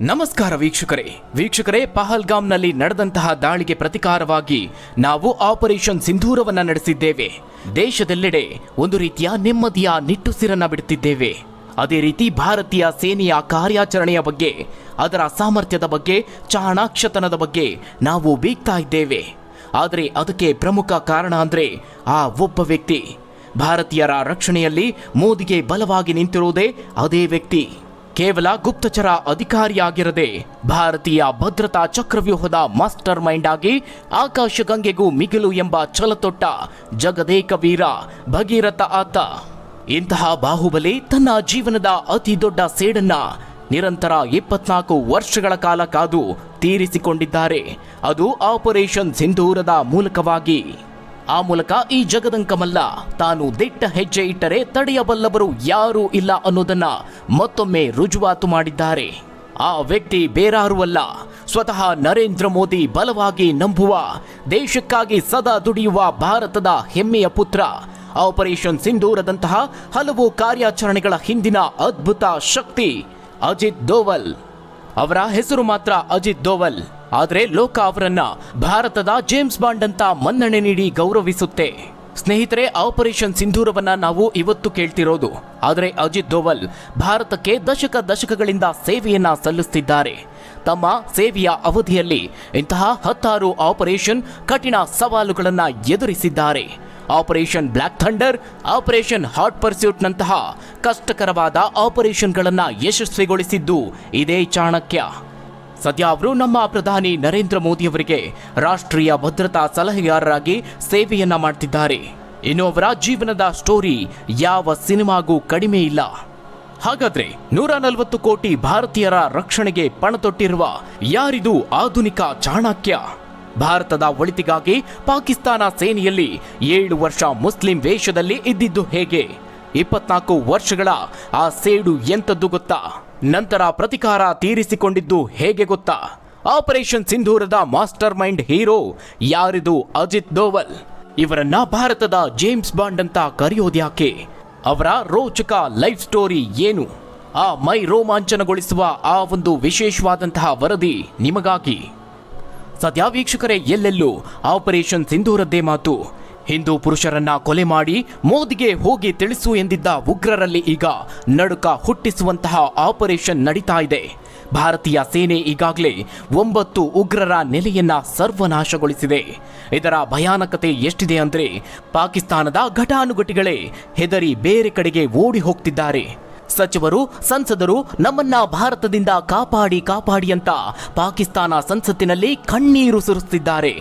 ನಮಸ್ಕಾರ ವೀಕ್ಷಕರೇ, ಪಹಲ್ಗಾಮ್ನಲ್ಲಿ ನಡೆದಂತಹ ದಾಳಿಗೆ ಪ್ರತಿಕಾರವಾಗಿ ನಾವು ಆಪರೇಷನ್ ಸಿಂಧೂರವನ್ನ ನಡೆಸಿದ್ದೇವೆ. ದೇಶದೆಲ್ಲೆಡೆ ಒಂದು ರೀತಿಯ ನೆಮ್ಮದಿಯ ನಿಟ್ಟುಸಿರನ್ನ ಬಿಡುತ್ತಿದ್ದೇವೆ. ಅದೇ ರೀತಿ ಭಾರತೀಯ ಸೇನೆಯ ಕಾರ್ಯಾಚರಣೆಯ ಬಗ್ಗೆ, ಅದರ ಸಾಮರ್ಥ್ಯದ ಬಗ್ಗೆ, ಚಾಣಾಕ್ಷತನದ ಬಗ್ಗೆ ನಾವು ಬೀಗ್ತಾ ಇದ್ದೇವೆ. ಆದರೆ ಅದಕ್ಕೆ ಪ್ರಮುಖ ಕಾರಣ ಅಂದ್ರೆ ಆ ಒಬ್ಬ ವ್ಯಕ್ತಿ. ಭಾರತೀಯರ ರಕ್ಷಣೆಯಲ್ಲಿ ಮೋದಿಗೆ ಬಲವಾಗಿ ನಿಂತಿರುವುದೇ ಅದೇ ವ್ಯಕ್ತಿ. ಕೇವಲ ಗುಪ್ತಚರ ಅಧಿಕಾರಿಯಾಗಿರದೆ ಭಾರತೀಯ ಭದ್ರತಾ ಚಕ್ರವ್ಯೂಹದ ಮಾಸ್ಟರ್ ಮೈಂಡ್ ಆಗಿ ಆಕಾಶಗಂಗೆಗೂ ಮಿಗಿಲು ಎಂಬ ಛಲತೊಟ್ಟ ಜಗದೇಕ ವೀರ ಭಗೀರಥ ಆತ. ಇಂತಹ ಬಾಹುಬಲಿ ತನ್ನ ಜೀವನದ ಅತಿ ದೊಡ್ಡ ಸೇಡನ್ನ ನಿರಂತರ 24 ವರ್ಷಗಳ ಕಾಲ ಕಾದು ತೀರಿಸಿಕೊಂಡಿದ್ದಾರೆ. ಅದು ಆಪರೇಷನ್ ಸಿಂಧೂರದ ಮೂಲಕವಾಗಿ. ಆ ಮೂಲಕ ಈ ಜಗದಂಕಮಲ್ಲ ತಾನು ದಿಟ್ಟ ಹೆಜ್ಜೆ ಇಟ್ಟರೆ ತಡೆಯಬಲ್ಲವರು ಯಾರೂ ಇಲ್ಲ ಅನ್ನೋದನ್ನ ಮತ್ತೊಮ್ಮೆ ರುಜುವಾತು ಮಾಡಿದ್ದಾರೆ. ಆ ವ್ಯಕ್ತಿ ಬೇರಾರೂ ಅಲ್ಲ, ಸ್ವತಃ ನರೇಂದ್ರ ಮೋದಿ ಬಲವಾಗಿ ನಂಬುವ, ದೇಶಕ್ಕಾಗಿ ಸದಾ ದುಡಿಯುವ ಭಾರತದ ಹೆಮ್ಮೆಯ ಪುತ್ರ. ಆಪರೇಷನ್ ಸಿಂಧೂರದಂತಹ ಹಲವು ಕಾರ್ಯಾಚರಣೆಗಳ ಹಿಂದಿನ ಅದ್ಭುತ ಶಕ್ತಿ ಅಜಿತ್ ದೋವಲ್. ಅವರ ಹೆಸರು ಮಾತ್ರ ಅಜಿತ್ ದೋವಲ್, ಆದರೆ ಲೋಕ ಅವರನ್ನ ಭಾರತದ ಜೇಮ್ಸ್ ಬಾಂಡ್ ಅಂತ ಮನ್ನಣೆ ನೀಡಿ ಗೌರವಿಸುತ್ತೆ. ಸ್ನೇಹಿತರೆ, ಆಪರೇಷನ್ ಸಿಂಧೂರವನ್ನ ನಾವು ಇವತ್ತು ಕೇಳ್ತಿರೋದು, ಆದರೆ ಅಜಿತ್ ದೋವಲ್ ಭಾರತಕ್ಕೆ ದಶಕಗಳಿಂದ ಸೇವೆಯನ್ನ ಸಲ್ಲಿಸುತ್ತಿದ್ದಾರೆ. ತಮ್ಮ ಸೇವೆಯ ಅವಧಿಯಲ್ಲಿ ಇಂತಹ 10 ಆಪರೇಷನ್ ಕಠಿಣ ಸವಾಲುಗಳನ್ನ ಎದುರಿಸಿದ್ದಾರೆ. Operation Black Thunder, operation Hot Pursuit ನಂತಹ ಕಷ್ಟಕರವಾದ ಆಪರೇಷನ್ಗಳನ್ನ ಯಶಸ್ವಿಗೊಳಿಸಿದ್ದು ಇದೇ ಚಾಣಕ್ಯ. ಸದ್ಯ ಅವರು ನಮ್ಮ ಪ್ರಧಾನಿ ನರೇಂದ್ರ ಮೋದಿಯವರಿಗೆ ರಾಷ್ಟ್ರೀಯ ಭದ್ರತಾ ಸಲಹೆಗಾರರಾಗಿ ಸೇವೆಯನ್ನ ಮಾಡ್ತಿದ್ದಾರೆ. ಇನ್ನು ಅವರ ಜೀವನದ ಸ್ಟೋರಿ ಯಾವ ಸಿನಿಮಾಗೂ ಕಡಿಮೆ ಇಲ್ಲ. ಹಾಗಾದ್ರೆ 140 ಕೋಟಿ ಭಾರತೀಯರ ರಕ್ಷಣೆಗೆ ಪಣತೊಟ್ಟಿರುವ ಯಾರಿದು ಆಧುನಿಕ ಚಾಣಕ್ಯ? ಭಾರತದ ಒಳಿತಿಗಾಗಿ ಪಾಕಿಸ್ತಾನ ಸೇನೆಯಲ್ಲಿ 7 ವರ್ಷ ಮುಸ್ಲಿಂ ವೇಷದಲ್ಲಿ ಇದ್ದಿದ್ದು ಹೇಗೆ? 24 ವರ್ಷಗಳ ಆ ಸೇಡು ಎಂತದ್ದು ಗೊತ್ತಾ? ನಂತರ ಪ್ರತಿಕಾರ ತೀರಿಸಿಕೊಂಡಿದ್ದು ಹೇಗೆ ಗೊತ್ತಾ? ಆಪರೇಷನ್ ಸಿಂಧೂರದ ಮಾಸ್ಟರ್ ಮೈಂಡ್ ಹೀರೋ ಯಾರಿದು? ಅಜಿತ್ ದೋವಲ್. ಇವರನ್ನ ಭಾರತದ ಜೇಮ್ಸ್ ಬಾಂಡ್ ಅಂತ ಕರೆಯೋದ್ಯಾಕೆ? ಅವರ ರೋಚಕ ಲೈಫ್ ಸ್ಟೋರಿ ಏನು? ಆ ಮೈ ರೋಮಾಂಚನಗೊಳಿಸುವ ಆ ಒಂದು ವಿಶೇಷವಾದಂತಹ ವರದಿ ನಿಮಗಾಗಿ. ಸದ್ಯ ವೀಕ್ಷಕರೇ, ಎಲ್ಲೆಲ್ಲೂ ಆಪರೇಷನ್ ಸಿಂಧೂರದ್ದೇ ಮಾತು. ಹಿಂದೂ ಪುರುಷರನ್ನ ಕೊಲೆ ಮಾಡಿ ಮೋದಿಗೆ ಹೋಗಿ ತಿಳಿಸು ಎಂದಿದ್ದ ಉಗ್ರರಲ್ಲಿ ಈಗ ನಡುಕ ಹುಟ್ಟಿಸುವಂತಹ ಆಪರೇಷನ್ ನಡೀತಾ ಇದೆ. ಭಾರತೀಯ ಸೇನೆ ಈಗಾಗಲೇ 9 ಉಗ್ರರ ನೆಲೆಯನ್ನ ಸರ್ವನಾಶಗೊಳಿಸಿದೆ. ಇದರ ಭಯಾನಕತೆ ಎಷ್ಟಿದೆ ಅಂದ್ರೆ ಪಾಕಿಸ್ತಾನದ ಘಟಾನುಘಟಿಗಳೇ ಹೆದರಿ ಬೇರೆ ಕಡೆಗೆ ಓಡಿ ಹೋಗ್ತಿದ್ದಾರೆ. ಸಚಿವರು, ಸಂಸದರು ನಮ್ಮನ್ನ ಭಾರತದಿಂದ ಕಾಪಾಡಿ ಅಂತ ಪಾಕಿಸ್ತಾನ ಸಂಸತ್ತಿನಲ್ಲಿ ಕಣ್ಣೀರು ಸುರಿಸುತ್ತಿದ್ದಾರೆ.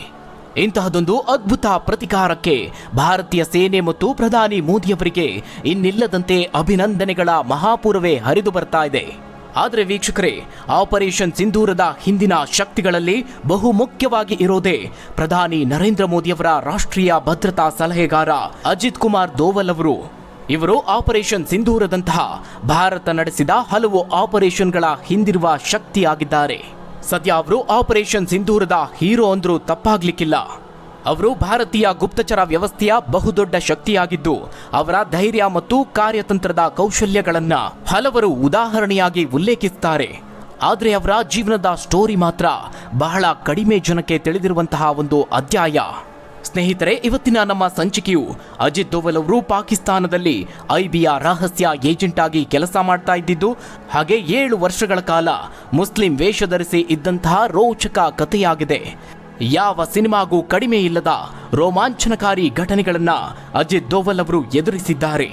ಇಂತಹದೊಂದು ಅದ್ಭುತ ಪ್ರತಿಕಾರಕ್ಕೆ ಭಾರತೀಯ ಸೇನೆ ಮತ್ತು ಪ್ರಧಾನಿ ಮೋದಿಯವರಿಗೆ ಇನ್ನಿಲ್ಲದಂತೆ ಅಭಿನಂದನೆಗಳ ಮಹಾಪೂರವೇ ಹರಿದು ಬರ್ತಾ ಇದೆ. ಆದರೆ ವೀಕ್ಷಕರೇ, ಆಪರೇಷನ್ ಸಿಂಧೂರದ ಹಿಂದಿನ ಶಕ್ತಿಗಳಲ್ಲಿ ಬಹು ಮುಖ್ಯವಾಗಿ ಇರೋದೇ ಪ್ರಧಾನಿ ನರೇಂದ್ರ ಮೋದಿಯವರ ರಾಷ್ಟ್ರೀಯ ಭದ್ರತಾ ಸಲಹೆಗಾರ ಅಜಿತ್ ಕುಮಾರ್ ದೋವಲ್ ಅವರು. ಇವರು ಆಪರೇಷನ್ ಸಿಂಧೂರದಂತಹ ಭಾರತ ನಡೆಸಿದ ಹಲವು ಆಪರೇಷನ್ಗಳ ಹಿಂದಿರುವ ಶಕ್ತಿಯಾಗಿದ್ದಾರೆ. ಸದ್ಯ ಅವರು ಆಪರೇಷನ್ ಸಿಂಧೂರದ ಹೀರೋ ಅಂದ್ರೂ ತಪ್ಪಾಗ್ಲಿಕ್ಕಿಲ್ಲ. ಅವರು ಭಾರತೀಯ ಗುಪ್ತಚರ ವ್ಯವಸ್ಥೆಯ ಬಹುದೊಡ್ಡ ಶಕ್ತಿಯಾಗಿದ್ದು ಅವರ ಧೈರ್ಯ ಮತ್ತು ಕಾರ್ಯತಂತ್ರದ ಕೌಶಲ್ಯಗಳನ್ನ ಹಲವರು ಉದಾಹರಣೆಯಾಗಿ ಉಲ್ಲೇಖಿಸುತ್ತಾರೆ. ಆದರೆ ಅವರ ಜೀವನದ ಸ್ಟೋರಿ ಮಾತ್ರ ಬಹಳ ಕಡಿಮೆ ಜನಕ್ಕೆ ತಿಳಿದಿರುವಂತಹ ಒಂದು ಅಧ್ಯಾಯ. ಸ್ನೇಹಿತರೆ, ಇವತ್ತಿನ ನಮ್ಮ ಸಂಚಿಕೆಯು ಅಜಿತ್ ದೋವಲ್ ಅವರು ಪಾಕಿಸ್ತಾನದಲ್ಲಿ ಐಬಿಯ ರಹಸ್ಯ ಏಜೆಂಟ್ ಆಗಿ ಕೆಲಸ ಮಾಡ್ತಾ ಇದ್ದಿದ್ದು, ಹಾಗೆ 7 ವರ್ಷಗಳ ಕಾಲ ಮುಸ್ಲಿಂ ವೇಷ ಧರಿಸಿ ಇದ್ದಂತಹ ರೋಚಕ ಕಥೆಯಾಗಿದೆ. ಯಾವ ಸಿನಿಮಾಗೂ ಕಡಿಮೆ ಇಲ್ಲದ ರೋಮಾಂಚನಕಾರಿ ಘಟನೆಗಳನ್ನ ಅಜಿತ್ ದೋವಲ್ ಅವರು ಎದುರಿಸಿದ್ದಾರೆ.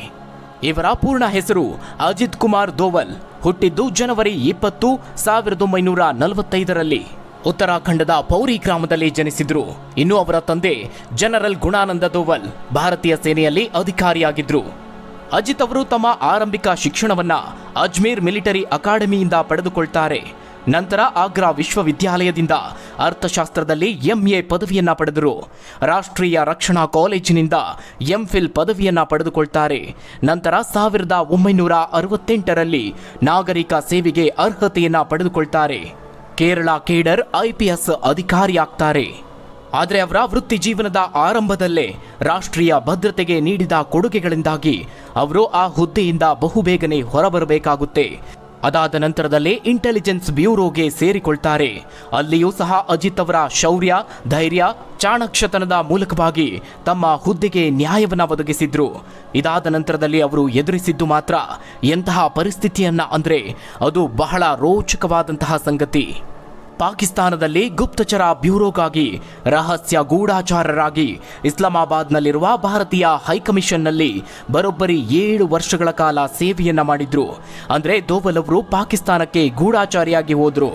ಇವರ ಪೂರ್ಣ ಹೆಸರು ಅಜಿತ್ ಕುಮಾರ್ ದೋವಲ್. ಹುಟ್ಟಿದ್ದು ಜನವರಿ 20, 1945ರಲ್ಲಿ. ಉತ್ತರಾಖಂಡದ ಪೌರಿ ಗ್ರಾಮದಲ್ಲಿ ಜನಿಸಿದ್ರು. ಇನ್ನು ಅವರ ತಂದೆ ಜನರಲ್ ಗುಣಾನಂದ ದೋವಲ್ ಭಾರತೀಯ ಸೇನೆಯಲ್ಲಿ ಅಧಿಕಾರಿಯಾಗಿದ್ರು. ಅಜಿತ್ ಅವರು ತಮ್ಮ ಆರಂಭಿಕ ಶಿಕ್ಷಣವನ್ನ ಅಜ್ಮೀರ್ ಮಿಲಿಟರಿ ಅಕಾಡೆಮಿಯಿಂದ ಪಡೆದುಕೊಳ್ತಾರೆ. ನಂತರ ಆಗ್ರಾ ವಿಶ್ವವಿದ್ಯಾಲಯದಿಂದ ಅರ್ಥಶಾಸ್ತ್ರದಲ್ಲಿ MA ಪದವಿಯನ್ನ ಪಡೆದರು. ರಾಷ್ಟ್ರೀಯ ರಕ್ಷಣಾ ಕಾಲೇಜಿನಿಂದ MPhil ಪದವಿಯನ್ನ ಪಡೆದುಕೊಳ್ತಾರೆ. ನಂತರ 1968ರಲ್ಲಿ ನಾಗರಿಕ ಸೇವೆಗೆ ಅರ್ಹತೆಯನ್ನ ಪಡೆದುಕೊಳ್ತಾರೆ. ಕೇರಳ ಕೇಡರ್ IPS ಅಧಿಕಾರಿಯಾಗ್ತಾರೆ. ಆದರೆ ಅವರ ವೃತ್ತಿ ಜೀವನದ ಆರಂಭದಲ್ಲೇ ರಾಷ್ಟ್ರೀಯ ಭದ್ರತೆಗೆ ನೀಡಿದ ಕೊಡುಗೆಗಳಿಂದಾಗಿ ಅವರು ಆ ಹುದ್ದೆಯಿಂದ ಬಹುಬೇಗನೆ ಹೊರಬರಬೇಕಾಗುತ್ತೆ. ಅದಾದ ನಂತರದಲ್ಲೇ ಇಂಟೆಲಿಜೆನ್ಸ್ ಬ್ಯೂರೋಗೆ ಸೇರಿಕೊಳ್ತಾರೆ. ಅಲ್ಲಿಯೂ ಸಹ ಅಜಿತ್ ಅವರ ಶೌರ್ಯ, ಧೈರ್ಯ, ಚಾಣಾಕ್ಷತನದ ಮೂಲಕವಾಗಿ ತಮ್ಮ ಹುದ್ದೆಗೆ ನ್ಯಾಯವನ್ನ ಒದಗಿಸಿದ್ರು. ಇದಾದ ನಂತರದಲ್ಲಿ ಅವರು ಎದುರಿಸಿದ್ದು ಮಾತ್ರ ಎಂತಹ ಪರಿಸ್ಥಿತಿಯನ್ನ ಅಂದ್ರೆ ಅದು ಬಹಳ ರೋಚಕವಾದಂತಹ ಸಂಗತಿ. ಪಾಕಿಸ್ತಾನದಲ್ಲಿ ಗುಪ್ತಚರ ಬ್ಯೂರೋಗಾಗಿ ರಹಸ್ಯ ಗೂಢಾಚಾರರಾಗಿ ಇಸ್ಲಾಮಾಬಾದ್ನಲ್ಲಿರುವ ಭಾರತೀಯ ಹೈಕಮಿಷನ್ನಲ್ಲಿ ಬರೋಬ್ಬರಿ 7 ವರ್ಷಗಳ ಕಾಲ ಸೇವೆಯನ್ನ ಮಾಡಿದ್ರು. ಅಂದ್ರೆ ದೋವಲ್ ಅವರು ಪಾಕಿಸ್ತಾನಕ್ಕೆ ಗೂಢಾಚಾರಿಯಾಗಿ ಹೋದ್ರು.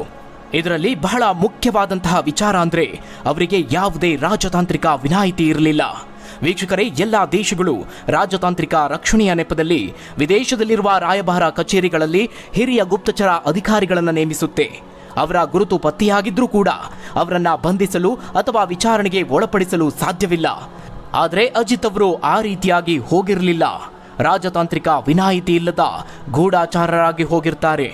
ಇದರಲ್ಲಿ ಬಹಳ ಮುಖ್ಯವಾದಂತಹ ವಿಚಾರ ಅಂದ್ರೆ ಅವರಿಗೆ ಯಾವುದೇ ರಾಜತಾಂತ್ರಿಕ ವಿನಾಯಿತಿ ಇರಲಿಲ್ಲ. ವೀಕ್ಷಕರೇ, ಎಲ್ಲ ದೇಶಗಳು ರಾಜತಾಂತ್ರಿಕ ರಕ್ಷಣೆಯ ನೆಪದಲ್ಲಿ ವಿದೇಶದಲ್ಲಿರುವ ರಾಯಭಾರ ಕಚೇರಿಗಳಲ್ಲಿ ಹಿರಿಯ ಗುಪ್ತಚರ ಅಧಿಕಾರಿಗಳನ್ನು ನೇಮಿಸುತ್ತೆ. ಅವರ ಗುರುತು ಪತ್ತೆಯಾಗಿದ್ರೂ ಕೂಡ ಅವರನ್ನ ಬಂಧಿಸಲು ಅಥವಾ ವಿಚಾರಣೆಗೆ ಒಳಪಡಿಸಲು ಸಾಧ್ಯವಿಲ್ಲ. ಆದರೆ ಅಜಿತ್ ಅವರು ಆ ರೀತಿಯಾಗಿ ಹೋಗಿರಲಿಲ್ಲ. ರಾಜತಾಂತ್ರಿಕ ವಿನಾಯಿತಿ ಇಲ್ಲದ ಗೂಢಾಚಾರರಾಗಿ ಹೋಗಿರ್ತಾರೆ.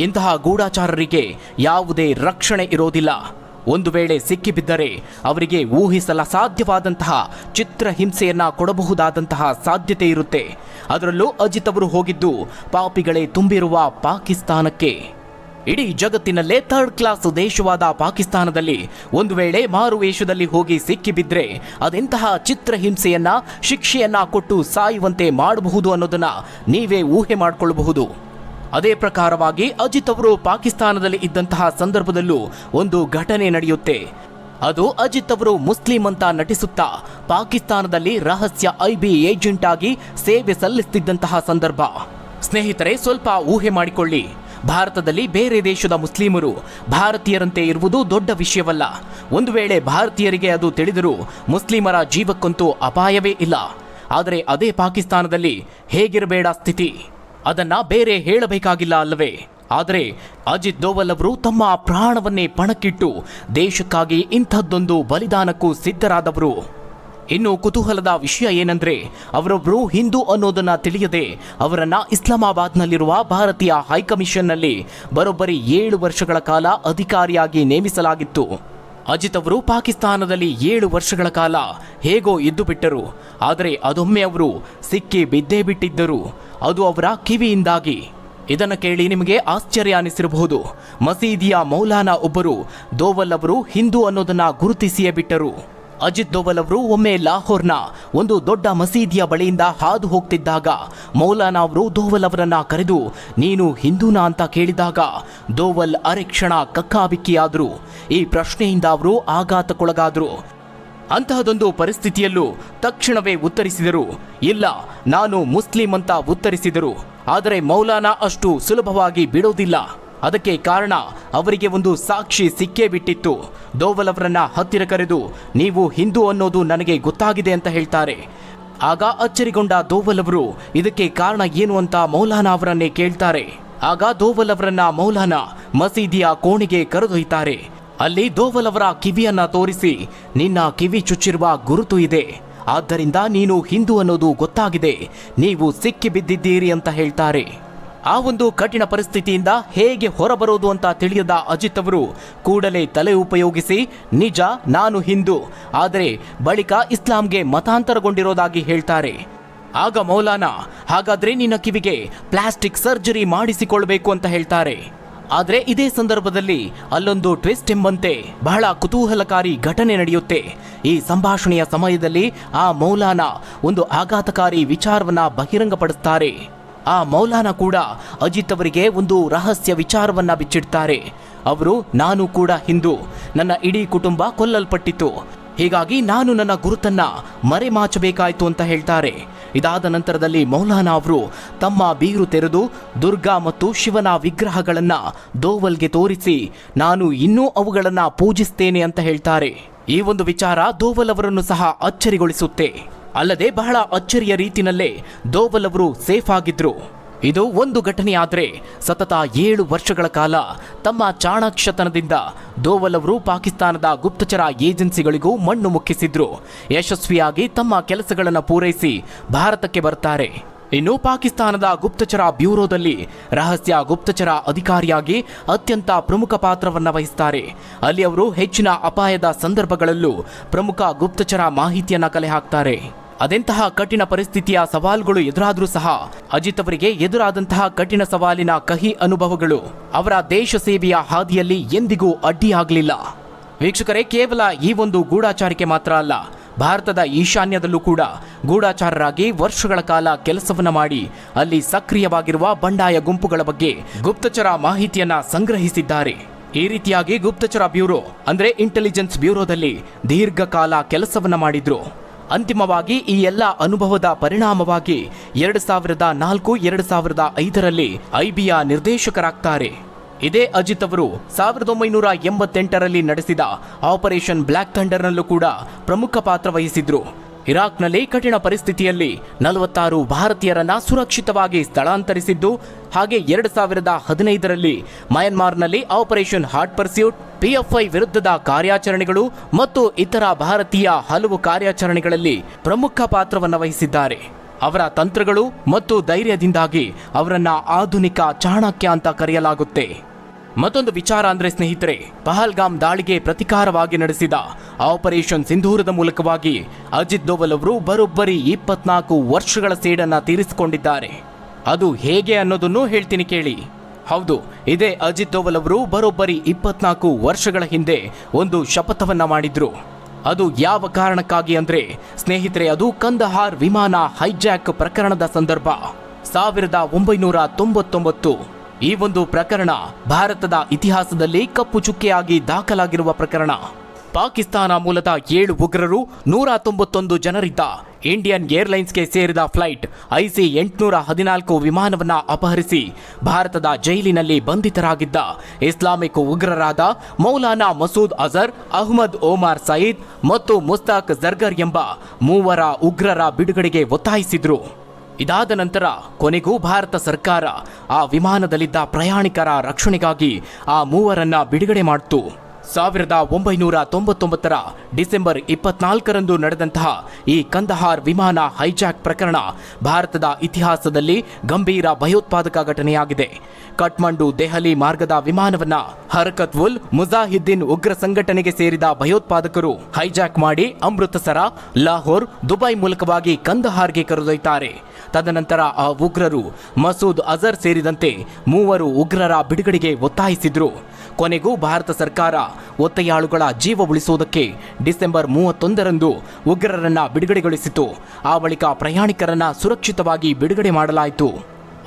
ಇಂತಹ ಗೂಢಾಚಾರರಿಗೆ ಯಾವುದೇ ರಕ್ಷಣೆ ಇರೋದಿಲ್ಲ. ಒಂದು ವೇಳೆ ಸಿಕ್ಕಿಬಿದ್ದರೆ ಅವರಿಗೆ ಊಹಿಸಲ ಸಾಧ್ಯವಾದಂತಹ ಚಿತ್ರಹಿಂಸೆಯನ್ನ ಕೊಡಬಹುದಾದಂತಹ ಸಾಧ್ಯತೆ ಇರುತ್ತೆ. ಅದರಲ್ಲೂ ಅಜಿತ್ ಅವರು ಹೋಗಿದ್ದು ಪಾಪಿಗಳೇ ತುಂಬಿರುವ ಪಾಕಿಸ್ತಾನಕ್ಕೆ. ಇಡೀ ಜಗತ್ತಿನಲ್ಲೇ 3rd ಕ್ಲಾಸ್ ದೇಶವಾದ ಪಾಕಿಸ್ತಾನದಲ್ಲಿ ಒಂದು ವೇಳೆ ಮಾರುವೇಷದಲ್ಲಿ ಹೋಗಿ ಸಿಕ್ಕಿಬಿದ್ರೆ ಅದೆಂತಹ ಚಿತ್ರಹಿಂಸೆಯನ್ನ, ಶಿಕ್ಷೆಯನ್ನ ಕೊಟ್ಟು ಸಾಯುವಂತೆ ಮಾಡಬಹುದು ಅನ್ನೋದನ್ನ ನೀವೇ ಊಹೆ ಮಾಡಿಕೊಳ್ಳಬಹುದು. ಅದೇ ಪ್ರಕಾರವಾಗಿ ಅಜಿತ್ ಅವರು ಪಾಕಿಸ್ತಾನದಲ್ಲಿ ಇದ್ದಂತಹ ಸಂದರ್ಭದಲ್ಲೂ ಒಂದು ಘಟನೆ ನಡೆಯುತ್ತೆ. ಅದು ಅಜಿತ್ ಅವರು ಮುಸ್ಲಿಂ ಅಂತ ನಟಿಸುತ್ತಾ ಪಾಕಿಸ್ತಾನದಲ್ಲಿ ರಹಸ್ಯ ಐಬಿ ಏಜೆಂಟ್ ಆಗಿ ಸೇವೆ ಸಲ್ಲಿಸುತ್ತಿದ್ದಂತಹ ಸಂದರ್ಭ. ಸ್ನೇಹಿತರೆ, ಸ್ವಲ್ಪ ಊಹೆ ಮಾಡಿಕೊಳ್ಳಿ. ಭಾರತದಲ್ಲಿ ಬೇರೆ ದೇಶದ ಮುಸ್ಲಿಮರು ಭಾರತೀಯರಂತೆ ಇರುವುದು ದೊಡ್ಡ ವಿಷಯವಲ್ಲ. ಒಂದು ವೇಳೆ ಭಾರತೀಯರಿಗೆ ಅದು ತಿಳಿದರೂ ಮುಸ್ಲಿಮರ ಜೀವಕ್ಕಂತೂ ಅಪಾಯವೇ ಇಲ್ಲ. ಆದರೆ ಅದೇ ಪಾಕಿಸ್ತಾನದಲ್ಲಿ ಹೇಗಿರಬೇಡ ಸ್ಥಿತಿ, ಅದನ್ನ ಬೇರೆ ಹೇಳಬೇಕಾಗಿಲ್ಲ ಅಲ್ಲವೇ? ಆದರೆ ಅಜಿತ್ ದೋವಲ್ ಅವರು ತಮ್ಮ ಪ್ರಾಣವನ್ನೇ ಪಣಕ್ಕಿಟ್ಟು ದೇಶಕ್ಕಾಗಿ ಇಂಥದ್ದೊಂದು ಬಲಿದಾನಕ್ಕೂ ಸಿದ್ಧರಾದವರು. ಇನ್ನು ಕುತೂಹಲದ ವಿಷಯ ಏನಂದ್ರೆ, ಅವರೊಬ್ಬರು ಹಿಂದೂ ಅನ್ನೋದನ್ನ ತಿಳಿಯದೆ ಅವರನ್ನ ಇಸ್ಲಾಮಾಬಾದ್ನಲ್ಲಿರುವ ಭಾರತೀಯ ಹೈಕಮಿಷನ್ನಲ್ಲಿ ಬರೋಬ್ಬರಿ 7 ವರ್ಷಗಳ ಕಾಲ ಅಧಿಕಾರಿಯಾಗಿ ನೇಮಿಸಲಾಗಿತ್ತು. ಅಜಿತ್ ಅವರು ಪಾಕಿಸ್ತಾನದಲ್ಲಿ 7 ವರ್ಷಗಳ ಕಾಲ ಹೇಗೋ ಇದ್ದು ಬಿಟ್ಟರು. ಆದರೆ ಅದೊಮ್ಮೆ ಅವರು ಸಿಕ್ಕಿ ಬಿದ್ದೇ ಬಿಟ್ಟಿದ್ದರು. ಅದು ಅವರ ಕಿವಿಯಿಂದಾಗಿ. ಇದನ್ನು ಕೇಳಿ ನಿಮಗೆ ಆಶ್ಚರ್ಯ ಅನಿಸಿರಬಹುದು. ಮಸೀದಿಯ ಮೌಲಾನಾ ಒಬ್ಬರು ದೋವಲ್ ಅವರು ಹಿಂದೂ ಅನ್ನೋದನ್ನ ಗುರುತಿಸಿಯೇ ಬಿಟ್ಟರು. ಅಜಿತ್ ದೋವಲ್ ಅವರು ಒಮ್ಮೆ ಲಾಹೋರ್ನ ಒಂದು ದೊಡ್ಡ ಮಸೀದಿಯ ಬಳಿಯಿಂದ ಹಾದು ಹೋಗ್ತಿದ್ದಾಗ ಮೌಲಾನಾ ಅವರು ದೋವಲ್ ಅವರನ್ನ ಕರೆದು ನೀನು ಹಿಂದೂನಾ ಅಂತ ಕೇಳಿದಾಗ ದೋವಲ್ ಅರೆಕ್ಷಣ ಕಕ್ಕಾಬಿಕ್ಕಿಯಾದ್ರು. ಈ ಪ್ರಶ್ನೆಯಿಂದ ಅವರು ಆಘಾತಕ್ಕೊಳಗಾದ್ರು. ಅಂತಹದೊಂದು ಪರಿಸ್ಥಿತಿಯಲ್ಲೂ ತಕ್ಷಣವೇ ಉತ್ತರಿಸಿದರು, ಇಲ್ಲ ನಾನು ಮುಸ್ಲಿಂ ಅಂತ ಉತ್ತರಿಸಿದರು. ಆದರೆ ಮೌಲಾನಾ ಅಷ್ಟು ಸುಲಭವಾಗಿ ಬಿಡೋದಿಲ್ಲ. ಅದಕ್ಕೆ ಕಾರಣ ಅವರಿಗೆ ಒಂದು ಸಾಕ್ಷಿ ಸಿಕ್ಕೇ ಬಿಟ್ಟಿತ್ತು. ದೋವಲ್ ಅವರನ್ನ ಹತ್ತಿರ ಕರೆದು ನೀವು ಹಿಂದೂ ಅನ್ನೋದು ನನಗೆ ಗೊತ್ತಾಗಿದೆ ಅಂತ ಹೇಳ್ತಾರೆ. ಆಗ ಅಚ್ಚರಿಗೊಂಡ ದೋವಲ್ ಅವರು ಇದಕ್ಕೆ ಕಾರಣ ಏನು ಅಂತ ಮೌಲಾನಾ ಅವರನ್ನೇ ಕೇಳ್ತಾರೆ. ಆಗ ದೋವಲ್ ಅವರನ್ನ ಮೌಲಾನಾ ಮಸೀದಿಯ ಕೋಣೆಗೆ ಕರೆದೊಯ್ತಾರೆ. ಅಲ್ಲಿ ದೋವಲ್ ಅವರ ಕಿವಿಯನ್ನ ತೋರಿಸಿ ನಿನ್ನ ಕಿವಿ ಚುಚ್ಚಿರುವ ಗುರುತು ಇದೆ, ಆದ್ದರಿಂದ ನೀನು ಹಿಂದೂ ಅನ್ನೋದು ಗೊತ್ತಾಗಿದೆ, ನೀವು ಸಿಕ್ಕಿ ಬಿದ್ದಿದ್ದೀರಿ ಅಂತ ಹೇಳ್ತಾರೆ. ಆ ಒಂದು ಕಠಿಣ ಪರಿಸ್ಥಿತಿಯಿಂದ ಹೇಗೆ ಹೊರಬರೋದು ಅಂತ ತಿಳಿಯದ ಅಜಿತ್ ಅವರು ಕೂಡಲೇ ತಲೆ ಉಪಯೋಗಿಸಿ ನಿಜ ನಾನು ಹಿಂದೂ, ಆದರೆ ಬಳಿಕ ಇಸ್ಲಾಂಗೆ ಮತಾಂತರಗೊಂಡಿರೋದಾಗಿ ಹೇಳ್ತಾರೆ. ಆಗ ಮೌಲಾನಾ ಹಾಗಾದ್ರೆ ನಿನ್ನ ಕಿವಿಗೆ ಪ್ಲಾಸ್ಟಿಕ್ ಸರ್ಜರಿ ಮಾಡಿಸಿಕೊಳ್ಬೇಕು ಅಂತ ಹೇಳ್ತಾರೆ. ಆದರೆ ಇದೇ ಸಂದರ್ಭದಲ್ಲಿ ಅಲ್ಲೊಂದು ಟ್ವಿಸ್ಟ್ ಎಂಬಂತೆ ಬಹಳ ಕುತೂಹಲಕಾರಿ ಘಟನೆ ನಡೆಯುತ್ತೆ. ಈ ಸಂಭಾಷಣೆಯ ಸಮಯದಲ್ಲಿ ಆ ಮೌಲಾನಾ ಒಂದು ಆಘಾತಕಾರಿ ವಿಚಾರವನ್ನ ಬಹಿರಂಗಪಡಿಸ್ತಾರೆ. ಆ ಮೌಲಾನಾ ಕೂಡ ಅಜಿತ್ ಅವರಿಗೆ ಒಂದು ರಹಸ್ಯ ವಿಚಾರವನ್ನ ಬಿಚ್ಚಿಡ್ತಾರೆ. ಅವರು ನಾನು ಕೂಡ ಹಿಂದೂ, ನನ್ನ ಇಡೀ ಕುಟುಂಬ ಕೊಲ್ಲಲ್ಪಟ್ಟಿತು, ಹೀಗಾಗಿ ನಾನು ನನ್ನ ಗುರುತನ್ನ ಮರೆಮಾಚಬೇಕಾಯ್ತು ಅಂತ ಹೇಳ್ತಾರೆ. ಇದಾದ ನಂತರದಲ್ಲಿ ಮೌಲಾನಾ ಅವರು ತಮ್ಮ ಬೀರು ತೆರೆದು ದುರ್ಗಾ ಮತ್ತು ಶಿವನ ವಿಗ್ರಹಗಳನ್ನ ದೋವಲ್ಗೆ ತೋರಿಸಿ ನಾನು ಇನ್ನೂ ಅವುಗಳನ್ನ ಪೂಜಿಸ್ತೇನೆ ಅಂತ ಹೇಳ್ತಾರೆ. ಈ ಒಂದು ವಿಚಾರ ದೋವಲ್ ಅವರನ್ನು ಸಹ ಅಚ್ಚರಿಗೊಳಿಸುತ್ತೆ. ಅಲ್ಲದೆ ಬಹಳ ಅಚ್ಚರಿಯ ರೀತಿಯಲ್ಲೇ ದೋವಲ್ ಅವರು ಸೇಫ್ ಆಗಿದ್ರು. ಇದು ಒಂದು ಘಟನೆಯಾದರೆ ಸತತ 7 ವರ್ಷಗಳ ಕಾಲ ತಮ್ಮ ಚಾಣಾಕ್ಷತನದಿಂದ ದೋವಲ್ ಅವರು ಪಾಕಿಸ್ತಾನದ ಗುಪ್ತಚರ ಏಜೆನ್ಸಿಗಳಿಗೂ ಮಣ್ಣು ಮುಕ್ಕಿಸಿದ್ರು. ಯಶಸ್ವಿಯಾಗಿ ತಮ್ಮ ಕೆಲಸಗಳನ್ನು ಪೂರೈಸಿ ಭಾರತಕ್ಕೆ ಬರ್ತಾರೆ. ಇನ್ನು ಪಾಕಿಸ್ತಾನದ ಗುಪ್ತಚರ ಬ್ಯೂರೋದಲ್ಲಿ ರಹಸ್ಯ ಗುಪ್ತಚರ ಅಧಿಕಾರಿಯಾಗಿ ಅತ್ಯಂತ ಪ್ರಮುಖ ಪಾತ್ರವನ್ನು ವಹಿಸ್ತಾರೆ. ಅಲ್ಲಿ ಅವರು ಹೆಚ್ಚಿನ ಅಪಾಯದ ಸಂದರ್ಭಗಳಲ್ಲೂ ಪ್ರಮುಖ ಗುಪ್ತಚರ ಮಾಹಿತಿಯನ್ನು ಕಲೆ ಹಾಕ್ತಾರೆ. ಅದೆಂತಹ ಕಠಿಣ ಪರಿಸ್ಥಿತಿಯ ಸವಾಲುಗಳು ಎದುರಾದರೂ ಸಹ ಅಜಿತ್ ಅವರಿಗೆ ಎದುರಾದಂತಹ ಕಠಿಣ ಸವಾಲಿನ ಕಹಿ ಅನುಭವಗಳು ಅವರ ದೇಶ ಸೇವೆಯ ಹಾದಿಯಲ್ಲಿ ಎಂದಿಗೂ ಅಡ್ಡಿಯಾಗಲಿಲ್ಲ. ವೀಕ್ಷಕರೇ, ಕೇವಲ ಈ ಒಂದು ಗೂಢಾಚಾರಿಕೆ ಮಾತ್ರ ಅಲ್ಲ, ಭಾರತದ ಈಶಾನ್ಯದಲ್ಲೂ ಕೂಡ ಗೂಢಾಚಾರರಾಗಿ ವರ್ಷಗಳ ಕಾಲ ಕೆಲಸವನ್ನ ಮಾಡಿ ಅಲ್ಲಿ ಸಕ್ರಿಯವಾಗಿರುವ ಬಂಡಾಯ ಗುಂಪುಗಳ ಬಗ್ಗೆ ಗುಪ್ತಚರ ಮಾಹಿತಿಯನ್ನ ಸಂಗ್ರಹಿಸಿದ್ದಾರೆ. ಈ ರೀತಿಯಾಗಿ ಗುಪ್ತಚರ ಬ್ಯೂರೋ ಅಂದ್ರೆ ಇಂಟೆಲಿಜೆನ್ಸ್ ಬ್ಯೂರೋದಲ್ಲಿ ದೀರ್ಘಕಾಲ ಕೆಲಸವನ್ನ ಮಾಡಿದ್ರು. ಅಂತಿಮವಾಗಿ ಈ ಎಲ್ಲ ಅನುಭವದ ಪರಿಣಾಮವಾಗಿ 2004-2005ರಲ್ಲಿ ಐಬಿಯ ನಿರ್ದೇಶಕರಾಗ್ತಾರೆ. ಇದೇ ಅಜಿತ್ ಅವರು 1988ರಲ್ಲಿ ನಡೆಸಿದ ಆಪರೇಷನ್ ಬ್ಲ್ಯಾಕ್ ಥಂಡರ್ನಲ್ಲೂ ಕೂಡ ಪ್ರಮುಖ ಪಾತ್ರ ವಹಿಸಿದ್ರು. ಇರಾಕ್ನಲ್ಲಿ ಕಠಿಣ ಪರಿಸ್ಥಿತಿಯಲ್ಲಿ 46 ಭಾರತೀಯರನ್ನ ಸುರಕ್ಷಿತವಾಗಿ ಸ್ಥಳಾಂತರಿಸಿದ್ದು, ಹಾಗೆ 2015ರಲ್ಲಿ ಮಯನ್ಮಾರ್ನಲ್ಲಿ ಆಪರೇಷನ್ ಹಾರ್ಟ್ ಪರ್ಸ್ಯೂಟ್, ಪಿಎಫ್ಐ ವಿರುದ್ಧದ ಕಾರ್ಯಾಚರಣೆಗಳು ಮತ್ತು ಇತರ ಭಾರತೀಯ ಹಲವು ಕಾರ್ಯಾಚರಣೆಗಳಲ್ಲಿ ಪ್ರಮುಖ ಪಾತ್ರವನ್ನು ವಹಿಸಿದ್ದಾರೆ. ಅವರ ತಂತ್ರಗಳು ಮತ್ತು ಧೈರ್ಯದಿಂದಾಗಿ ಅವರನ್ನ ಆಧುನಿಕ ಚಾಣಕ್ಯ ಅಂತ ಕರೆಯಲಾಗುತ್ತೆ. ಮತ್ತೊಂದು ವಿಚಾರ ಅಂದ್ರೆ ಸ್ನೇಹಿತರೆ, ಪಹಲ್ಗಾಮ್ ದಾಳಿಗೆ ಪ್ರತಿಕಾರವಾಗಿ ನಡೆಸಿದ ಆಪರೇಷನ್ ಸಿಂಧೂರದ ಮೂಲಕವಾಗಿ ಅಜಿತ್ ದೋವಲ್ ಅವರು ಬರೋಬ್ಬರಿ 24 ವರ್ಷಗಳ ಸೇಡನ್ನ ತೀರಿಸಿಕೊಂಡಿದ್ದಾರೆ. ಅದು ಹೇಗೆ ಅನ್ನೋದನ್ನು ಹೇಳ್ತೀನಿ ಕೇಳಿ. ಹೌದು, ಇದೇ ಅಜಿತ್ ದೋವಲ್ ಅವರು ಬರೋಬ್ಬರಿ 24 ವರ್ಷಗಳ ಹಿಂದೆ ಒಂದು ಶಪಥವನ್ನ ಮಾಡಿದ್ರು. ಅದು ಯಾವ ಕಾರಣಕ್ಕಾಗಿ ಅಂದ್ರೆ ಸ್ನೇಹಿತರೆ, ಅದು ಕಂದಹಾರ್ ವಿಮಾನ ಹೈಜಾಕ್ ಪ್ರಕರಣದ ಸಂದರ್ಭ 1999. ಈ ಒಂದು ಪ್ರಕರಣ ಭಾರತದ ಇತಿಹಾಸದಲ್ಲಿ ಕಪ್ಪು ಚುಕ್ಕೆಯಾಗಿ ದಾಖಲಾಗಿರುವ ಪ್ರಕರಣ. ಪಾಕಿಸ್ತಾನ ಮೂಲದ 7 ಉಗ್ರರು 191 ಜನರಿದ್ದ ಇಂಡಿಯನ್ ಏರ್ಲೈನ್ಸ್ಗೆ ಸೇರಿದ ಫ್ಲೈಟ್ IC-814 ವಿಮಾನವನ್ನ ಅಪಹರಿಸಿ ಭಾರತದ ಜೈಲಿನಲ್ಲಿ ಬಂಧಿತರಾಗಿದ್ದ ಇಸ್ಲಾಮಿಕ್ ಉಗ್ರರಾದ ಮೌಲಾನಾ ಮಸೂದ್ ಅಜರ್, ಅಹ್ಮದ್ ಒಮಾರ್ ಸಯೀದ್ ಮತ್ತು ಮುಸ್ತಾಕ್ ಜರ್ಗರ್ ಎಂಬ 3 ಉಗ್ರರ ಬಿಡುಗಡೆಗೆ ಒತ್ತಾಯಿಸಿದ್ರು. ಇದಾದ ನಂತರ ಕೊನೆಗೂ ಭಾರತ ಸರ್ಕಾರ ಆ ವಿಮಾನದಲ್ಲಿದ್ದ ಪ್ರಯಾಣಿಕರ ರಕ್ಷಣೆಗಾಗಿ ಆ 3ರನ್ನ ಬಿಡುಗಡೆ ಮಾಡಿತು. 1999ರ ಡಿಸೆಂಬರ್ 24ರಂದು ನಡೆದಂತಹ ಈ ಕಂದಹಾರ್ ವಿಮಾನ ಹೈಜಾಕ್ ಪ್ರಕರಣ ಭಾರತದ ಇತಿಹಾಸದಲ್ಲಿ ಗಂಭೀರ ಭಯೋತ್ಪಾದಕ ಘಟನೆಯಾಗಿದೆ. ಕಠ್ಮಂಡು ದೆಹಲಿ ಮಾರ್ಗದ ವಿಮಾನವನ್ನ ಹರಕತ್ ಉಲ್ ಮುಜಾಹಿದ್ದೀನ್ ಉಗ್ರ ಸಂಘಟನೆಗೆ ಸೇರಿದ ಭಯೋತ್ಪಾದಕರು ಹೈಜಾಕ್ ಮಾಡಿ ಅಮೃತಸರ, ಲಾಹೋರ್, ದುಬೈ ಮೂಲಕವಾಗಿ ಕಂದಹಾರ್ಗೆ ಕರೆದೊಯ್ತಾರೆ. ತದನಂತರ ಆ ಉಗ್ರರು ಮಸೂದ್ ಅಜರ್ ಸೇರಿದಂತೆ 3 ಉಗ್ರರ ಬಿಡುಗಡೆಗೆ ಒತ್ತಾಯಿಸಿದ್ರು. ಕೊನೆಗೂ ಭಾರತ ಸರ್ಕಾರ ಒತ್ತೆಯಾಳುಗಳ ಜೀವ ಉಳಿಸುವುದಕ್ಕೆ ಡಿಸೆಂಬರ್ 31ರಂದು ಉಗ್ರರನ್ನ ಬಿಡುಗಡೆಗೊಳಿಸಿತು. ಆ ಬಳಿಕ ಪ್ರಯಾಣಿಕರನ್ನ ಸುರಕ್ಷಿತವಾಗಿ ಬಿಡುಗಡೆ ಮಾಡಲಾಯಿತು.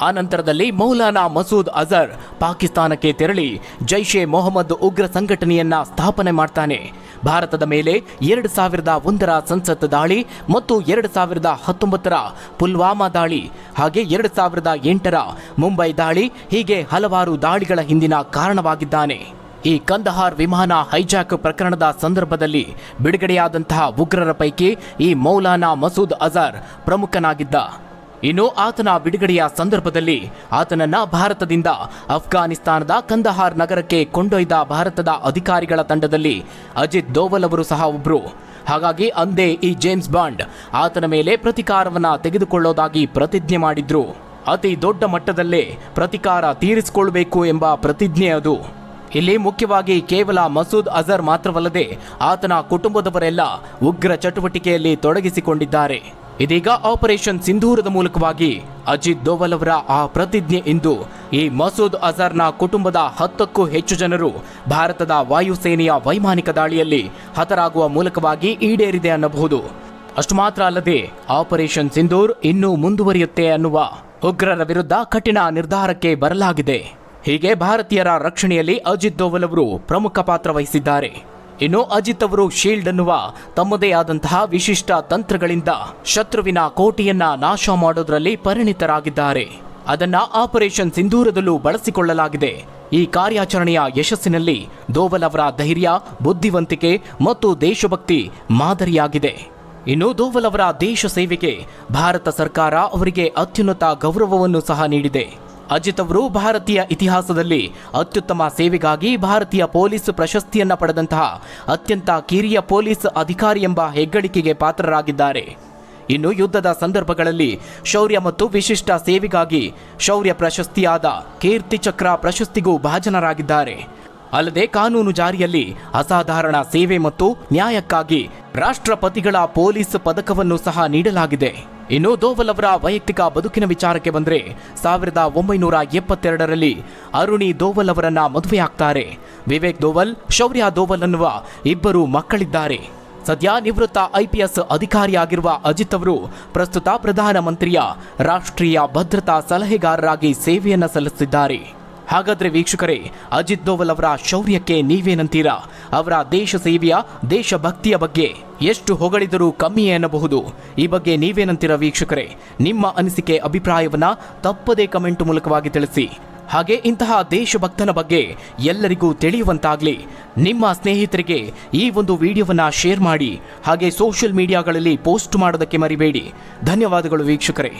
ಆ ನಂತರದಲ್ಲಿ ಮೌಲಾನಾ ಮಸೂದ್ ಅಜರ್ ಪಾಕಿಸ್ತಾನಕ್ಕೆ ತೆರಳಿ ಜೈಷೆ ಮೊಹಮ್ಮದ್ ಉಗ್ರ ಸಂಘಟನೆಯನ್ನ ಸ್ಥಾಪನೆ ಮಾಡ್ತಾನೆ. ಭಾರತದ ಮೇಲೆ 2001ರ ಸಂಸತ್ ದಾಳಿ ಮತ್ತು 2019ರ ಪುಲ್ವಾಮಾ ದಾಳಿ ಹಾಗೆ 2008ರ ಮುಂಬೈ ದಾಳಿ ಹೀಗೆ ಹಲವಾರು ದಾಳಿಗಳ ಹಿಂದಿನ ಕಾರಣವಾಗಿದ್ದಾನೆ. ಈ ಕಂದಹಾರ್ ವಿಮಾನ ಹೈಜಾಕ್ ಪ್ರಕರಣದ ಸಂದರ್ಭದಲ್ಲಿ ಬಿಡುಗಡೆಯಾದಂತಹ ಉಗ್ರರ ಪೈಕಿ ಈ ಮೌಲಾನಾ ಮಸೂದ್ ಅಜರ್ ಪ್ರಮುಖನಾಗಿದ್ದ. ಇನ್ನು ಆತನ ಬಿಡುಗಡೆಯ ಸಂದರ್ಭದಲ್ಲಿ ಆತನನ್ನ ಭಾರತದಿಂದ ಅಫ್ಘಾನಿಸ್ತಾನದ ಕಂದಹಾರ್ ನಗರಕ್ಕೆ ಕೊಂಡೊಯ್ದ ಭಾರತದ ಅಧಿಕಾರಿಗಳ ತಂಡದಲ್ಲಿ ಅಜಿತ್ ದೋವಲ್ ಅವರು ಸಹ ಒಬ್ರು. ಹಾಗಾಗಿ ಅಂದೇ ಈ ಜೇಮ್ಸ್ ಬಾಂಡ್ ಆತನ ಮೇಲೆ ಪ್ರತಿಕಾರವನ್ನ ತೆಗೆದುಕೊಳ್ಳೋದಾಗಿ ಪ್ರತಿಜ್ಞೆ ಮಾಡಿದ್ರು. ಅತಿ ದೊಡ್ಡ ಮಟ್ಟದಲ್ಲೇ ಪ್ರತಿಕಾರ ತೀರಿಸಿಕೊಳ್ಳಬೇಕು ಎಂಬ ಪ್ರತಿಜ್ಞೆ ಅದು. ಇಲ್ಲಿ ಮುಖ್ಯವಾಗಿ ಕೇವಲ ಮಸೂದ್ ಅಜರ್ ಮಾತ್ರವಲ್ಲದೆ ಆತನ ಕುಟುಂಬದವರೆಲ್ಲ ಉಗ್ರ ಚಟುವಟಿಕೆಯಲ್ಲಿ ತೊಡಗಿಸಿಕೊಂಡಿದ್ದಾರೆ. ಇದೀಗ ಆಪರೇಷನ್ ಸಿಂಧೂರದ ಮೂಲಕವಾಗಿ ಅಜಿತ್ ದೋವಲ್ ಅವರ ಆ ಪ್ರತಿಜ್ಞೆ ಇಂದು ಈ ಮಸೂದ್ ಅಜರ್ನ ಕುಟುಂಬದ 10ಕ್ಕೂ ಹೆಚ್ಚು ಜನರು ಭಾರತದ ವಾಯುಸೇನೆಯ ವೈಮಾನಿಕ ದಾಳಿಯಲ್ಲಿ ಹತರಾಗುವ ಮೂಲಕವಾಗಿ ಈಡೇರಿದೆ ಅನ್ನಬಹುದು. ಅಷ್ಟು ಮಾತ್ರ ಅಲ್ಲದೆ ಆಪರೇಷನ್ ಸಿಂಧೂರ್ ಇನ್ನೂ ಮುಂದುವರಿಯುತ್ತೆ ಅನ್ನುವ ಉಗ್ರರ ವಿರುದ್ಧ ಕಠಿಣ ನಿರ್ಧಾರಕ್ಕೆ ಬರಲಾಗಿದೆ. ಹೀಗೆ ಭಾರತೀಯರ ರಕ್ಷಣೆಯಲ್ಲಿ ಅಜಿತ್ ದೋವಲ್ ಅವರು ಪ್ರಮುಖ ಪಾತ್ರ ವಹಿಸಿದ್ದಾರೆ. ಇನ್ನು ಅಜಿತ್ ಅವರು ಶೀಲ್ಡ್ ಅನ್ನುವ ತಮ್ಮದೇ ಆದಂತಹ ವಿಶಿಷ್ಟ ತಂತ್ರಗಳಿಂದ ಶತ್ರುವಿನ ಕೋಟೆಯನ್ನ ನಾಶ ಮಾಡೋದ್ರಲ್ಲಿ ಪರಿಣಿತರಾಗಿದ್ದಾರೆ. ಅದನ್ನ ಆಪರೇಷನ್ ಸಿಂಧೂರದಲ್ಲೂ ಬಳಸಿಕೊಳ್ಳಲಾಗಿದೆ. ಈ ಕಾರ್ಯಾಚರಣೆಯ ಯಶಸ್ಸಿನಲ್ಲಿ ದೋವಲ್ ಅವರ ಧೈರ್ಯ, ಬುದ್ಧಿವಂತಿಕೆ ಮತ್ತು ದೇಶಭಕ್ತಿ ಮಾದರಿಯಾಗಿದೆ. ಇನ್ನು ದೋವಲ್ ಅವರ ದೇಶ ಸೇವೆಗೆ ಭಾರತ ಸರ್ಕಾರ ಅವರಿಗೆ ಅತ್ಯುನ್ನತ ಗೌರವವನ್ನು ಸಹ ನೀಡಿದೆ. ಅಜಿತ್ ಅವರು ಭಾರತೀಯ ಇತಿಹಾಸದಲ್ಲಿ ಅತ್ಯುತ್ತಮ ಸೇವೆಗಾಗಿ ಭಾರತೀಯ ಪೊಲೀಸ್ ಪ್ರಶಸ್ತಿಯನ್ನ ಪಡೆದಂತಹ ಅತ್ಯಂತ ಕಿರಿಯ ಪೊಲೀಸ್ ಅಧಿಕಾರಿ ಎಂಬ ಹೆಗ್ಗಳಿಕೆಗೆ ಪಾತ್ರರಾಗಿದ್ದಾರೆ. ಇನ್ನು ಯುದ್ಧದ ಸಂದರ್ಭಗಳಲ್ಲಿ ಶೌರ್ಯ ಮತ್ತು ವಿಶಿಷ್ಟ ಸೇವೆಗಾಗಿ ಶೌರ್ಯ ಪ್ರಶಸ್ತಿಯಾದ ಕೀರ್ತಿ ಚಕ್ರ ಪ್ರಶಸ್ತಿಗೂ ಭಾಜನರಾಗಿದ್ದಾರೆ. ಅಲ್ಲದೆ ಕಾನೂನು ಜಾರಿಯಲ್ಲಿ ಅಸಾಧಾರಣ ಸೇವೆ ಮತ್ತು ನ್ಯಾಯಕ್ಕಾಗಿ ರಾಷ್ಟ್ರಪತಿಗಳ ಪೊಲೀಸ್ ಪದಕವನ್ನು ಸಹ ನೀಡಲಾಗಿದೆ. ಇನ್ನು ದೋವಲ್ ಅವರ ವೈಯಕ್ತಿಕ ಬದುಕಿನ ವಿಚಾರಕ್ಕೆ ಬಂದರೆ 1972ರಲ್ಲಿ ಅರುಣಿ ದೋವಲ್ ಅವರನ್ನ ಮದುವೆಯಾಗ್ತಾರೆ. ವಿವೇಕ್ ದೋವಲ್, ಶೌರ್ಯ ದೋವಲ್ ಅನ್ನುವ ಇಬ್ಬರು ಮಕ್ಕಳಿದ್ದಾರೆ. ಸದ್ಯ ನಿವೃತ್ತ IPS ಅಧಿಕಾರಿಯಾಗಿರುವ ಅಜಿತ್ ಅವರು ಪ್ರಸ್ತುತ ಪ್ರಧಾನಮಂತ್ರಿಯ ರಾಷ್ಟ್ರೀಯ ಭದ್ರತಾ ಸಲಹೆಗಾರರಾಗಿ ಸೇವೆಯನ್ನ ಸಲ್ಲಿಸುತ್ತಿದ್ದಾರೆ. ಹಾಗಾದ್ರೆ ವೀಕ್ಷಕರೇ, ಅಜಿತ್ ದೋವಲ್ ಅವರ ಶೌರ್ಯಕ್ಕೆ ನೀವೇನಂತೀರಾ? ಅವರ ದೇಶ ಸೇವೆಯ ದೇಶಭಕ್ತಿಯ ಬಗ್ಗೆ ಎಷ್ಟು ಹೊಗಳಿದರೂ ಕಮ್ಮಿಯೇ ಎನ್ನಬಹುದು. ಈ ಬಗ್ಗೆ ನೀವೇನಂತೀರಾ ವೀಕ್ಷಕರೇ? ನಿಮ್ಮ ಅನಿಸಿಕೆ ಅಭಿಪ್ರಾಯವನ್ನ ತಪ್ಪದೇ ಕಮೆಂಟ್ ಮೂಲಕವಾಗಿ ತಿಳಿಸಿ. ಹಾಗೆ ಇಂತಹ ದೇಶಭಕ್ತನ ಬಗ್ಗೆ ಎಲ್ಲರಿಗೂ ತಿಳಿಯುವಂತಾಗಲಿ ನಿಮ್ಮ ಸ್ನೇಹಿತರಿಗೆ ಈ ಒಂದು ವಿಡಿಯೋವನ್ನ ಶೇರ್ ಮಾಡಿ. ಹಾಗೆ ಸೋಷಿಯಲ್ ಮೀಡಿಯಾಗಳಲ್ಲಿ ಪೋಸ್ಟ್ ಮಾಡೋದಕ್ಕೆ ಮರಿಬೇಡಿ. ಧನ್ಯವಾದಗಳು ವೀಕ್ಷಕರೇ.